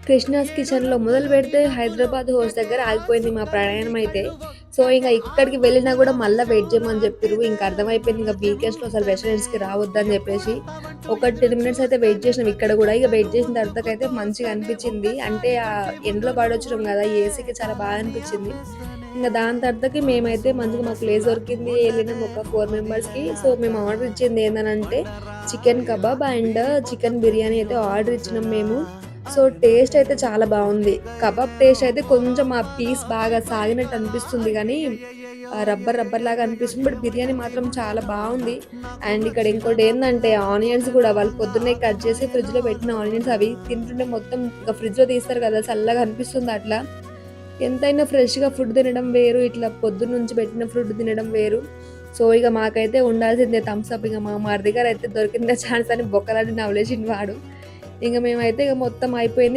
కృష్ణాస్ కిచెన్‌లో మొదలుపెడితే హైదరాబాద్ హోస్ట్ దగ్గర ఆగిపోయింది మా ప్రయాణం అయితే. సో, ఇంక ఇక్కడికి వెళ్ళినా గూడా మళ్ళా వెయిట్ జేయమని జెప్పిర్రు. ఇంక అర్థమైపోయింది ఇంక వీకెండ్స్‌లో అసలు రెస్టారెంట్స్‌కి రావద్దని జెప్పేసి. ఒక 10 మినిట్స్ అయితే వెయిట్ జేసినాం ఇక్కడ గూడా. ఇక వెయిట్ జేసిన తర్వాతకైతే మంచిగా అనిపిచ్చింది. అంటే ఎండలో పడొచ్చినాం గదా! ఏసీకి చాలా బాగా అనిపిచ్చింది. ఇంక దాని తర్వాతకి మేమైతే మంచిగా మాకు ప్లేస్ దొరికింది. ఎళ్ళినాం ఒక 4 మెంబర్స్‌కి. సో, మేము ఆర్డర్ ఇచ్చింది ఏందనంటే chicken kebab and chicken biryani అయితే ఆర్డర్ ఇచ్చినాం మేము. సో, టేస్ట్ అయితే చాలా బావుంది. కబాబ్ టేస్ట్ అయితే కొంచెం ఆ పీస్ బాగా సాగినట్టు అనిపిస్తుంది గానీ, రబ్బర్ లాగా అనిపిస్తుంది. బట్ బిర్యానీ మాత్రం చాలా బావుంది. అండ్ ఇక్కడ ఇంకోటేందంటే ఆనియన్స్ గూడా వాళ్ళు పొద్దున్నే కట్ చేసి ఫ్రిడ్జ్‌లో పెట్టిన ఆనియన్స్ అవి తింటుంటే మొత్తం ఇంకా ఫ్రిడ్జ్‌లో తీస్తారు కదా! చల్లగా అనిపిస్తుంది అట్లా. ఎంతైనా ఫ్రెష్‌గా ఫుడ్ తినడం వేరు. ఇట్లా పొద్దున్నుంచి పెట్టిన ఫుడ్ తినడం వేరు. సో, ఇగ మాకైతే ఉండాల్సిందే థమ్స్ అప్. ఇగ మా మరిది గారైతే దొరికిందే ఛాన్స్ అని బొక్కలాడి నమిలేసిండు వాడు. ఇంక మేమైతే ఇగ మొత్తం అయిపోయింది.